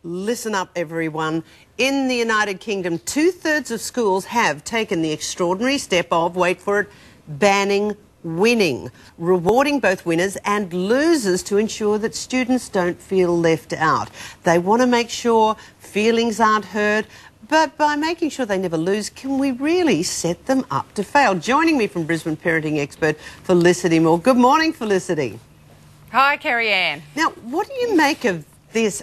Listen up, everyone. In the United Kingdom, 2/3 of schools have taken the extraordinary step of, wait for it, banning winning, rewarding both winners and losers to ensure that students don't feel left out. They want to make sure feelings aren't hurt, but by making sure they never lose, can we really set them up to fail? Joining me from Brisbane, parenting expert Felicity Moore. Good morning, Felicity. Hi, Kerry Ann. Now, what do you make of this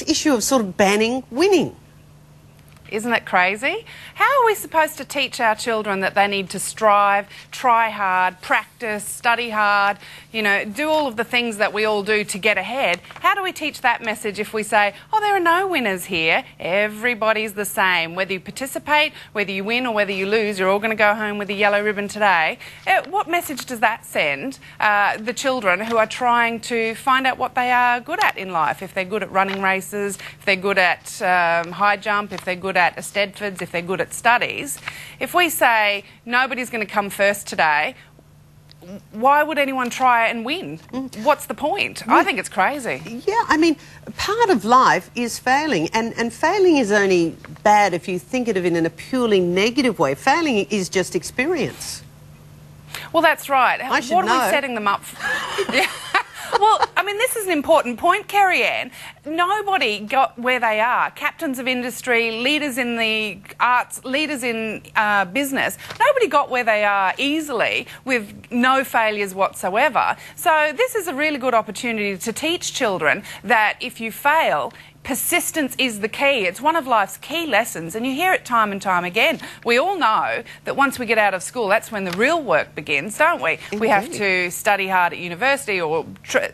issue of sort of banning winning? Isn't it crazy? How are we supposed to teach our children that they need to strive, try hard, practice, study hard, you know, do all of the things that we all do to get ahead? How do we teach that message if we say, oh, there are no winners here, everybody's the same. Whether you participate, whether you win or whether you lose, you're all going to go home with a yellow ribbon today. What message does that send the children who are trying to find out what they are good at in life? If they're good at running races, if they're good at high jump, if they're good at Eisteddfods, if they're good at studies. If we say nobody's going to come first today, why would anyone try and win? What's the point? I think it's crazy. Yeah, I mean, part of life is failing, and failing is only bad if you think of it in a purely negative way. Failing is just experience. Well, that's right. I should what are know. we setting them up for? Yeah. Well, I mean, this is an important point, Kerry Ann. Nobody got where they are. Captains of industry, leaders in the arts, leaders in business, nobody got where they are easily with no failures whatsoever. So this is a really good opportunity to teach children that if you fail, persistence is the key. It's one of life's key lessons, and you hear it time and time again. We all know that once we get out of school, that's when the real work begins, don't we? Indeed. We have to study hard at university, or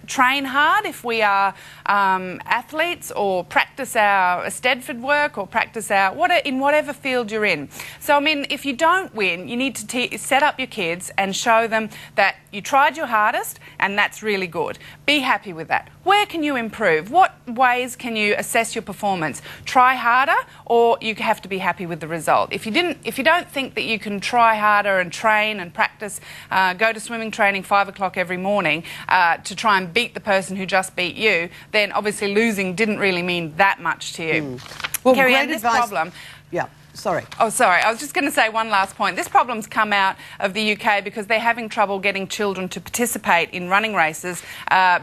train hard if we are athletes, or practice our Eisteddfod work, or practice our in whatever field you're in. So, I mean, if you don't win, you need to set up your kids and show them that you tried your hardest, and that's really good. Be happy with that. Where can you improve? What ways can you assess your performance? Try harder, or you have to be happy with the result. If you don't think that you can try harder and train and practice, go to swimming training 5 o'clock every morning to try and beat the person who just beat you, then obviously losing didn't really mean that much to you. Well, Kerry great Ann, this advice. problem. Yeah. Sorry. Oh, sorry. I was just going to say one last point. This problem's come out of the UK because they're having trouble getting children to participate in running races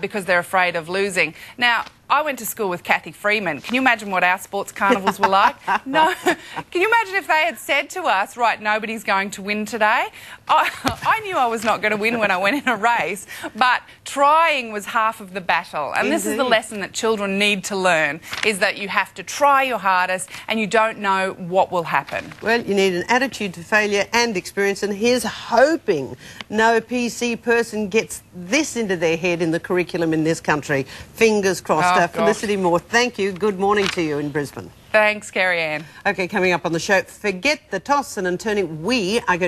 because they're afraid of losing. Now, I went to school with Cathy Freeman. Can you imagine what our sports carnivals were like? No. Can you imagine if they had said to us, right, nobody's going to win today? I knew I was not going to win when I went in a race, but trying was half of the battle. And this is the lesson that children need to learn, is that you have to try your hardest and you don't know what will happen. Well, you need an attitude to failure and experience, and here's hoping no PC person gets this into their head in the curriculum in this country. Fingers crossed. Felicity Moore, thank you. Good morning to you in Brisbane. Thanks, Kerry Ann. OK, coming up on the show, forget the toss and turning. We are going